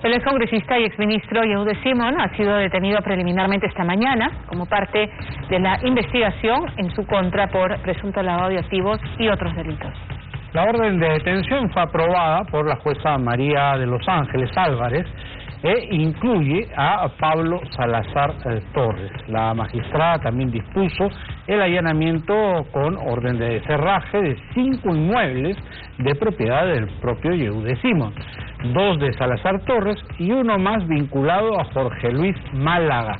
El excongresista y exministro Yehude Simon ha sido detenido preliminarmente esta mañana como parte de la investigación en su contra por presunto lavado de activos y otros delitos. La orden de detención fue aprobada por la jueza María de Los Ángeles Álvarez e incluye a Pablo Salazar Torres. La magistrada también dispuso el allanamiento con orden de cerraje de 5 inmuebles de propiedad del propio Yehude Simon, 2 de Salazar Torres y uno más vinculado a Jorge Luis Málaga.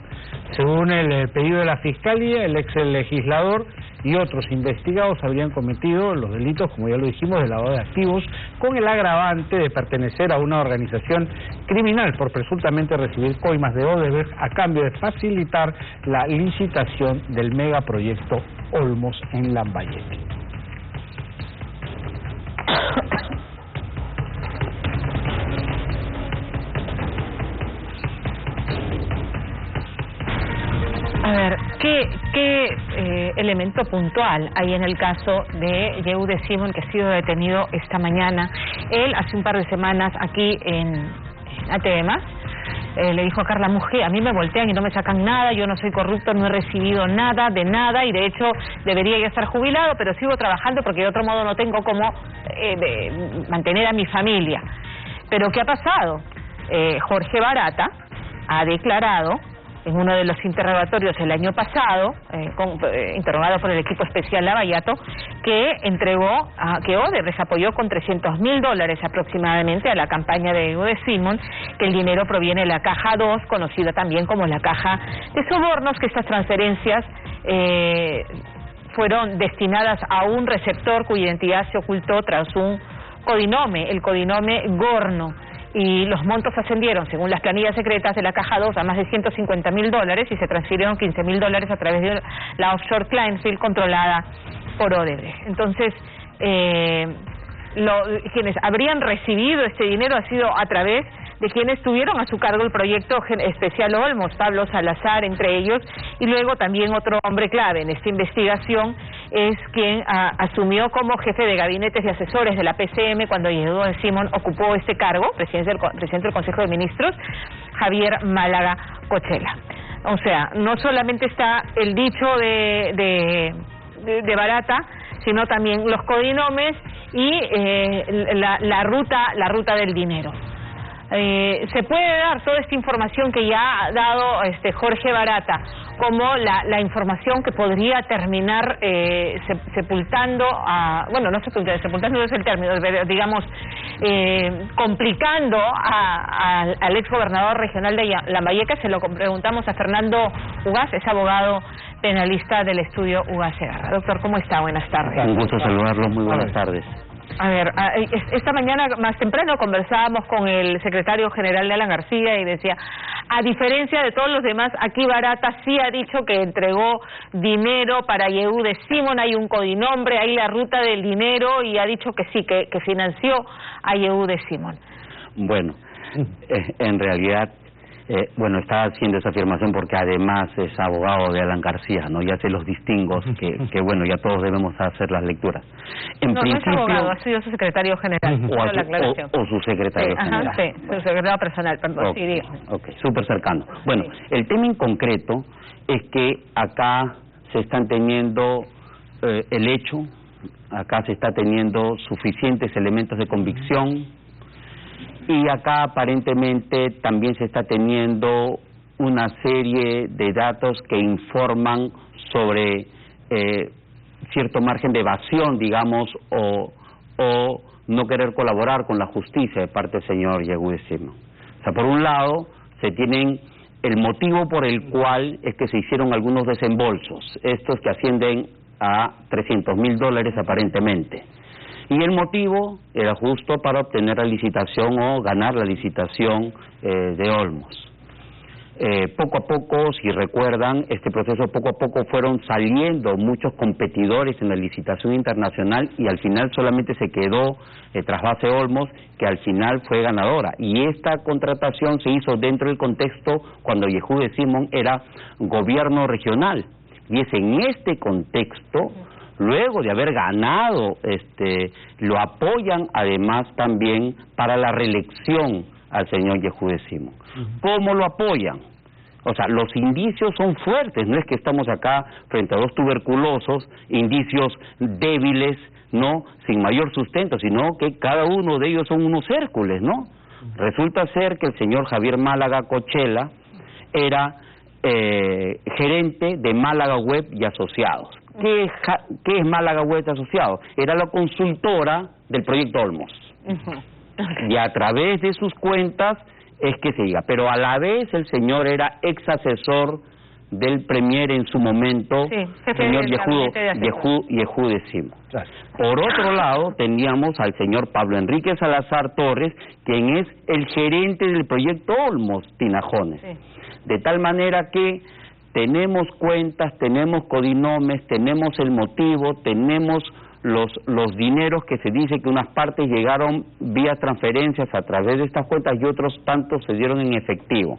Según el pedido de la Fiscalía, el ex legislador y otros investigados habrían cometido los delitos, como ya lo dijimos, de lavado de activos, con el agravante de pertenecer a una organización criminal por presuntamente recibir coimas de Odebrecht a cambio de facilitar la licitación del megaproyecto Olmos en Lambayeque. A ver, ¿qué elemento puntual hay en el caso de Yehude Simon, que ha sido detenido esta mañana? Él hace un par de semanas aquí en ATM le dijo a Carla Muji: a mí me voltean y no me sacan nada, yo no soy corrupto, no he recibido nada de nada y de hecho debería ya estar jubilado, pero sigo trabajando porque de otro modo no tengo cómo mantener a mi familia. Pero ¿qué ha pasado? Jorge Barata ha declarado en uno de los interrogatorios el año pasado, interrogado por el equipo especial Lavallato, que que Odebrecht apoyó con $300.000 aproximadamente a la campaña de Yehude Simon, que el dinero proviene de la Caja 2, conocida también como la Caja de Sobornos, que estas transferencias fueron destinadas a un receptor cuya identidad se ocultó tras un codinome, el codinome Gorno. Y los montos ascendieron, según las planillas secretas de la Caja 2, a más de $150.000 y se transfirieron $15.000 a través de la offshore Clientfield controlada por Odebrecht. Entonces, quienes habrían recibido este dinero ha sido a través de quienes tuvieron a su cargo el proyecto especial Olmos, Pablo Salazar entre ellos, y luego también otro hombre clave en esta investigación es quien asumió como jefe de gabinetes y asesores de la PCM cuando Yehude Simon ocupó este cargo, presidente del Consejo de Ministros, Javier Málaga Cochela. O sea, no solamente está el dicho de Barata, sino también los codinomes y la ruta del dinero. Se puede dar toda esta información que ya ha dado Jorge Barata como la información que podría terminar sepultando sepultando no es el término, digamos complicando al exgobernador regional de Lambayeque. Se lo preguntamos a Fernando Ugaz, es abogado penalista del estudio Ugaz Segarra. Doctor, ¿cómo está? Buenas tardes. Un gusto saludarlo, muy buenas tardes. A ver, esta mañana más temprano conversábamos con el secretario general de Alan García y decía, a diferencia de todos los demás, aquí Barata sí ha dicho que entregó dinero para Yehude Simon, hay un codinombre, hay la ruta del dinero y ha dicho que sí, que financió a Yehude Simon. Bueno, en realidad, está haciendo esa afirmación porque además es abogado de Alan García, ¿no? Ya se los distingos que ya todos debemos hacer las lecturas. No es abogado, ha sido su secretario general. O su secretario general. Sí, su secretario personal, perdón. Okay, sí, dígame. Ok, súper cercano. Bueno, sí. El tema en concreto es que acá se están teniendo acá se está teniendo suficientes elementos de convicción, y acá aparentemente también se está teniendo una serie de datos que informan sobre cierto margen de evasión, digamos, o no querer colaborar con la justicia de parte del señor Yehude Simon. O sea, por un lado, se tienen el motivo por el cual es que se hicieron algunos desembolsos, estos que ascienden a $300.000 aparentemente. Y el motivo era justo para obtener la licitación o ganar la licitación de Olmos. Poco a poco, si recuerdan, este proceso poco a poco fueron saliendo muchos competidores en la licitación internacional y al final solamente se quedó Trasvase Olmos, que al final fue ganadora. Y esta contratación se hizo dentro del contexto cuando Yehude Simon era gobierno regional. Y es en este contexto, luego de haber ganado, lo apoyan además también para la reelección al señor Yehudá Simón. ¿Cómo lo apoyan? O sea, los indicios son fuertes, no es que estamos acá frente a dos tuberculosos, indicios débiles, ¿no?, sin mayor sustento, sino que cada uno de ellos son unos Hércules, ¿no? Resulta ser que el señor Javier Málaga Cochela era gerente de Málaga Web y Asociados. ¿Qué es Málaga Web y Asociados? Era la consultora del proyecto Olmos. Y a través de sus cuentas es que se diga, pero a la vez el señor era ex asesor del premier en su momento, señor Yehudá Simón. Por otro lado, teníamos al señor Pablo Enrique Salazar Torres, quien es el gerente del proyecto Olmos Tinajones. De tal manera que tenemos cuentas, tenemos codinomes, tenemos el motivo, tenemos los dineros que se dice que unas partes llegaron vía transferencias a través de estas cuentas y otros tantos se dieron en efectivo.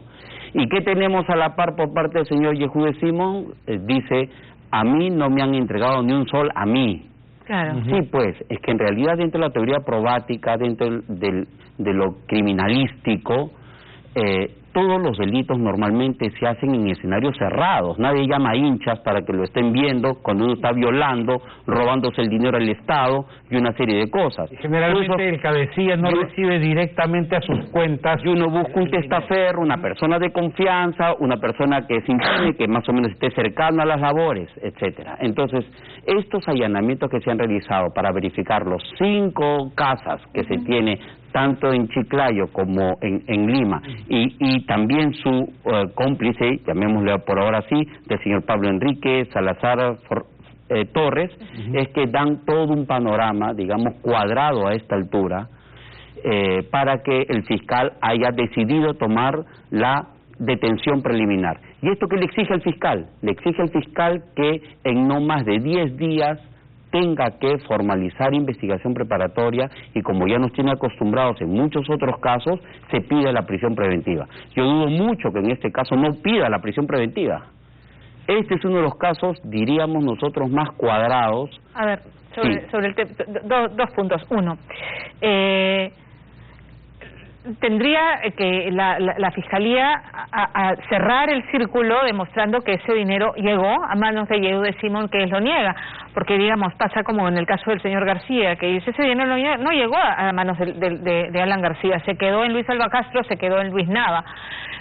¿Y qué tenemos a la par por parte del señor Yehudá Simón? Dice, a mí no me han entregado ni un sol, a mí. Claro. Sí, pues, es que en realidad dentro de la teoría probática, dentro de lo criminalístico, todos los delitos normalmente se hacen en escenarios cerrados. Nadie llama a hinchas para que lo estén viendo cuando uno está violando, robándose el dinero al Estado y una serie de cosas. Generalmente el cabecilla no recibe directamente a sus cuentas. Y uno busca un testaferro, una persona de confianza, una persona que es impune, que más o menos esté cercana a las labores, etcétera. Entonces, estos allanamientos que se han realizado para verificar los 5 casas que se tiene tanto en Chiclayo como en Lima, y también su cómplice, llamémosle por ahora sí, del señor Pablo Enrique Salazar Torres, es que dan todo un panorama, digamos, cuadrado a esta altura, para que el fiscal haya decidido tomar la detención preliminar. ¿Y esto qué le exige al fiscal? Le exige al fiscal que en no más de 10 días tenga que formalizar investigación preparatoria y, como ya nos tiene acostumbrados en muchos otros casos, se pide la prisión preventiva. Yo dudo mucho que en este caso no pida la prisión preventiva. Este es uno de los casos, diríamos nosotros, más cuadrados. A ver, sobre el tema, dos puntos. Uno, tendría que la Fiscalía a cerrar el círculo demostrando que ese dinero llegó a manos de Yehudá Simón, que él lo niega, porque digamos pasa como en el caso del señor García, que dice ese dinero no llegó a manos de Alan García, se quedó en Luis Alba Castro, se quedó en Luis Nava,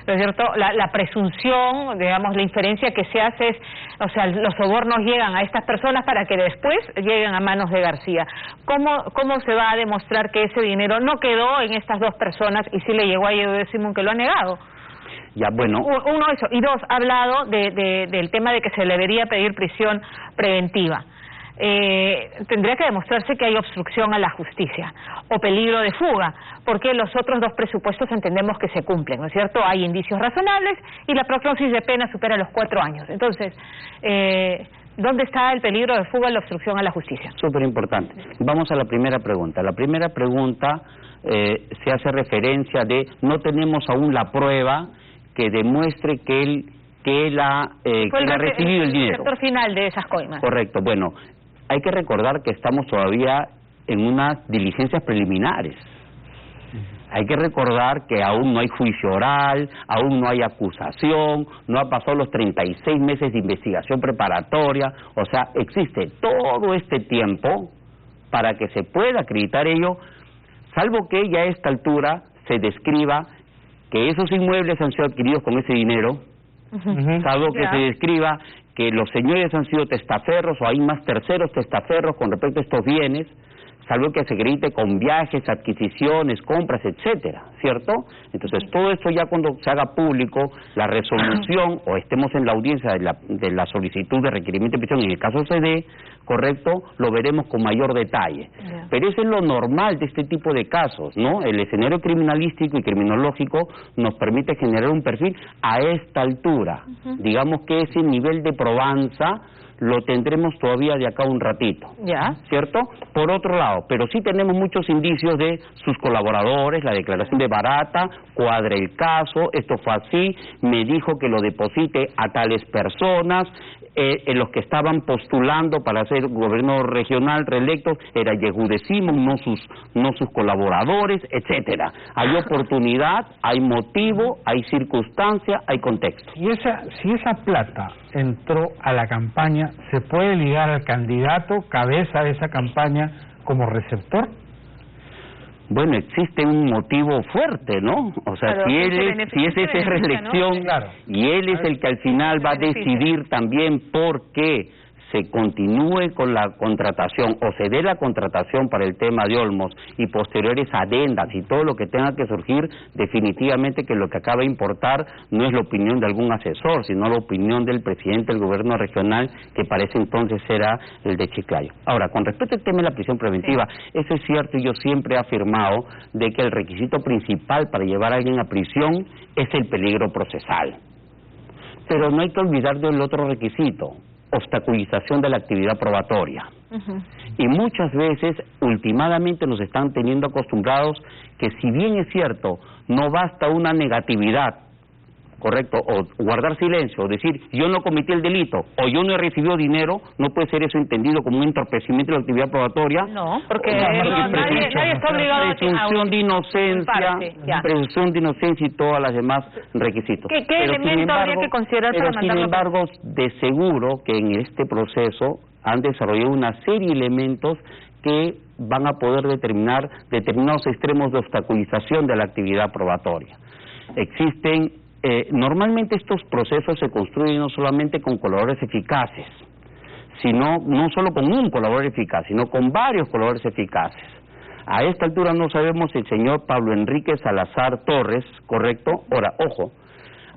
¿no es cierto? La presunción, digamos, la inferencia que se hace es, o sea, los sobornos llegan a estas personas para que después lleguen a manos de García. ¿Cómo se va a demostrar que ese dinero no quedó en estas dos personas y sí le llegó a Yehudá Simón, que lo ha negado? Ya, bueno. Uno, eso. Y dos, ha hablado del tema de que se le debería pedir prisión preventiva. Tendría que demostrarse que hay obstrucción a la justicia o peligro de fuga, porque los otros dos presupuestos entendemos que se cumplen, ¿no es cierto? Hay indicios razonables y la prognosis de pena supera los 4 años. Entonces, ¿dónde está el peligro de fuga y la obstrucción a la justicia? Súper importante. Vamos a la primera pregunta. La primera pregunta se hace referencia de no tenemos aún la prueba que demuestre que él ha recibido el dinero. El sector final de esas coimas. Correcto. Bueno, hay que recordar que estamos todavía en unas diligencias preliminares. Hay que recordar que aún no hay juicio oral, aún no hay acusación, no ha pasado los 36 meses de investigación preparatoria, o sea, existe todo este tiempo para que se pueda acreditar ello, salvo que ya a esta altura se describa que esos inmuebles han sido adquiridos con ese dinero, salvo que se describa que los señores han sido testaferros o hay más terceros testaferros con respecto a estos bienes, salvo que se acredite con viajes, adquisiciones, compras, etcétera, ¿cierto? Entonces, todo esto ya cuando se haga público, la resolución, o estemos en la audiencia de la solicitud de requerimiento de prisión, en el caso se dé, correcto, lo veremos con mayor detalle. Pero eso es lo normal de este tipo de casos, ¿no? El escenario criminalístico y criminológico nos permite generar un perfil a esta altura. Digamos que ese nivel de probanza lo tendremos todavía de acá un ratito, ¿cierto? Por otro lado, pero sí tenemos muchos indicios de sus colaboradores, la declaración de Barata, cuadra el caso, esto fue así, me dijo que lo deposite a tales personas, los que estaban postulando para ser gobierno regional reelectos era Yehudá Simón, no sus colaboradores, etcétera. Hay oportunidad, hay motivo, hay circunstancia, hay contexto. Y si esa plata entró a la campaña, ¿se puede ligar al candidato, cabeza de esa campaña, como receptor? Bueno, existe un motivo fuerte, ¿no? O sea, claro, si es esa reelección, ¿no? Claro. Y él es el que al final va a decidir también por qué se continúe con la contratación o se dé la contratación para el tema de Olmos y posteriores adendas y todo lo que tenga que surgir, definitivamente que lo que acaba de importar no es la opinión de algún asesor, sino la opinión del presidente del gobierno regional, que parece entonces será el de Chiclayo. Ahora, con respecto al tema de la prisión preventiva, eso es cierto, y yo siempre he afirmado de que el requisito principal para llevar a alguien a prisión es el peligro procesal. Pero no hay que olvidar del otro requisito: obstaculización de la actividad probatoria. Y muchas veces, últimamente, nos están teniendo acostumbrados que, si bien es cierto, no basta una negatividad, correcto, o guardar silencio, o decir yo no cometí el delito, o yo no he recibido dinero, no puede ser eso entendido como un entorpecimiento de la actividad probatoria. No, porque nadie está obligado a presunción de inocencia, presunción de inocencia y todos los demás requisitos. ¿Qué elemento habría que considerar para mandarlo? Sin embargo, de seguro que en este proceso han desarrollado una serie de elementos que van a poder determinar determinados extremos de obstaculización de la actividad probatoria. Existen normalmente estos procesos se construyen no solamente con colaboradores eficaces, sino no solo con un colaborador eficaz, sino con varios colaboradores eficaces. A esta altura no sabemos si el señor Pablo Enrique Salazar Torres, ¿correcto? Ahora, ojo,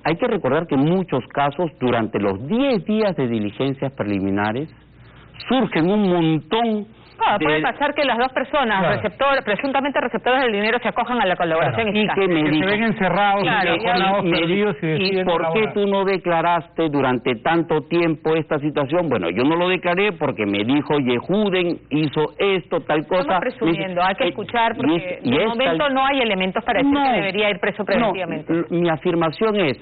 hay que recordar que en muchos casos, durante los 10 días de diligencias preliminares, surgen un montón. Puede pasar que las dos personas, presuntamente receptores del dinero, se acojan a la colaboración eficaz. Y que se ven encerrados, ¿y por qué tú no declaraste durante tanto tiempo esta situación? Bueno, yo no lo declaré porque me dijo Yehuden hizo esto, tal cosa. Estamos presumiendo, hay que escuchar porque de momento no hay elementos para decir que debería ir preso preventivamente. No, mi afirmación es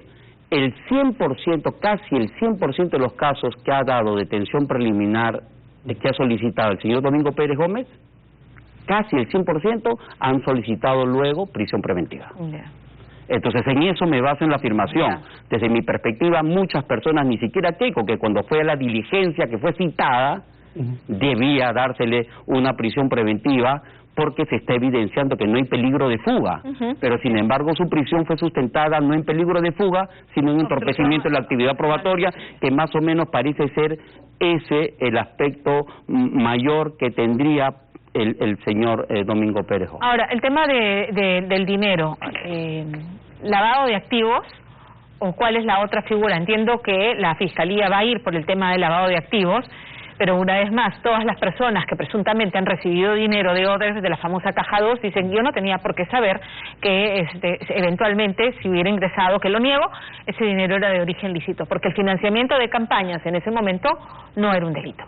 el 100%, casi el 100% de los casos que ha dado detención preliminar que ha solicitado el señor Domingo Pérez Gómez, casi el 100% han solicitado luego prisión preventiva. Entonces, en eso me baso en la afirmación. Desde mi perspectiva, muchas personas, ni siquiera Keiko, que cuando fue a la diligencia que fue citada, debía dársele una prisión preventiva, porque se está evidenciando que no hay peligro de fuga, pero sin embargo su prisión fue sustentada no en peligro de fuga, sino en entorpecimiento de la actividad probatoria, que más o menos parece ser ese el aspecto mayor que tendría el señor Domingo Pérez. Ahora, el tema del dinero, lavado de activos, ¿o cuál es la otra figura? Entiendo que la Fiscalía va a ir por el tema del lavado de activos, pero una vez más, todas las personas que presuntamente han recibido dinero de Odebrecht, de la famosa Caja 2, dicen, yo no tenía por qué saber que eventualmente, si hubiera ingresado, que lo niego, ese dinero era de origen lícito, porque el financiamiento de campañas en ese momento no era un delito.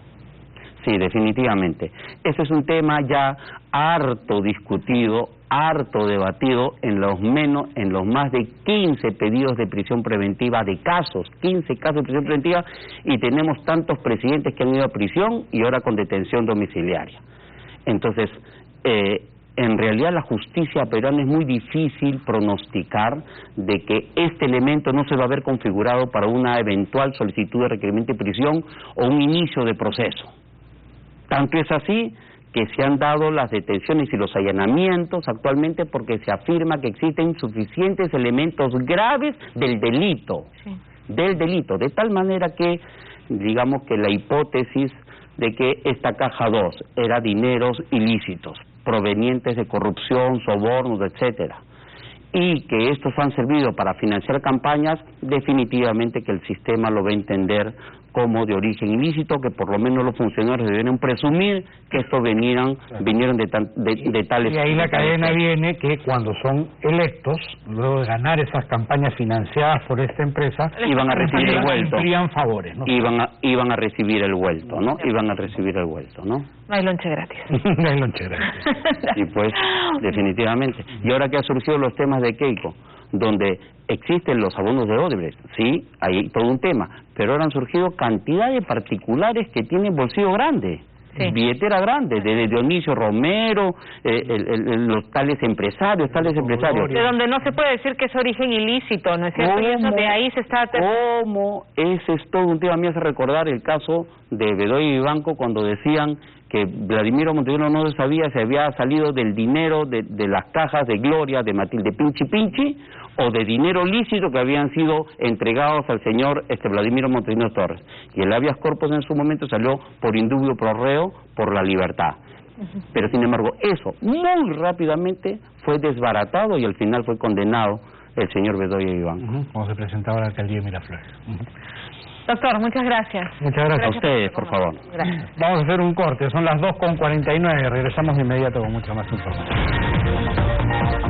Sí, definitivamente. Ese es un tema ya harto discutido, harto debatido en los más de 15 pedidos de prisión preventiva de casos, 15 casos de prisión preventiva, y tenemos tantos presidentes que han ido a prisión y ahora con detención domiciliaria. Entonces, en realidad la justicia peruana es muy difícil pronosticar de que este elemento no se va a ver configurado para una eventual solicitud de requerimiento de prisión o un inicio de proceso. Tanto es así que se han dado las detenciones y los allanamientos actualmente porque se afirma que existen suficientes elementos graves del delito, de tal manera que, digamos que la hipótesis de que esta Caja 2 era dineros ilícitos, provenientes de corrupción, sobornos, etcétera, y que estos han servido para financiar campañas, definitivamente que el sistema lo va a entender como de origen ilícito, que por lo menos los funcionarios deben presumir que estos vinieron de tales... Y ahí la cadena viene que cuando son electos, luego de ganar esas campañas financiadas por esta empresa, iban a recibir el vuelto. Cumplían favores, ¿no? Iban a recibir el vuelto, ¿no? Iban a recibir el vuelto, ¿no? No hay lonche gratis. No hay lonche gratis. Y pues, definitivamente. Y ahora que han surgido los temas de Keiko, donde existen los abonos de Odebrecht, sí, hay todo un tema, pero ahora han surgido cantidad de particulares que tienen bolsillo grande, sí, billetera grande, desde Dionisio Romero, los tales empresarios. De donde no se puede decir que es origen ilícito, ¿no es cierto? Y eso de ahí se está... ¿Cómo? Ese es todo un tema. A mí hace recordar el caso de Bedoya y Vivanco cuando decían que Vladimiro Montenegro no sabía si había salido del dinero de las cajas de Gloria, de Matilde Pinchi Pinchi, o de dinero lícito que habían sido entregados al señor Vladimiro Montenegro Torres. Y el habeas corpus en su momento salió por indubio pro reo por la libertad. Pero sin embargo, eso muy rápidamente fue desbaratado y al final fue condenado el señor Bedoya y Vivanco. Como se presentaba la alcaldía de Miraflores. Doctor, muchas gracias. Muchas gracias. A ustedes, por favor. Gracias. Vamos a hacer un corte, son las 2:49, regresamos de inmediato con mucha más información.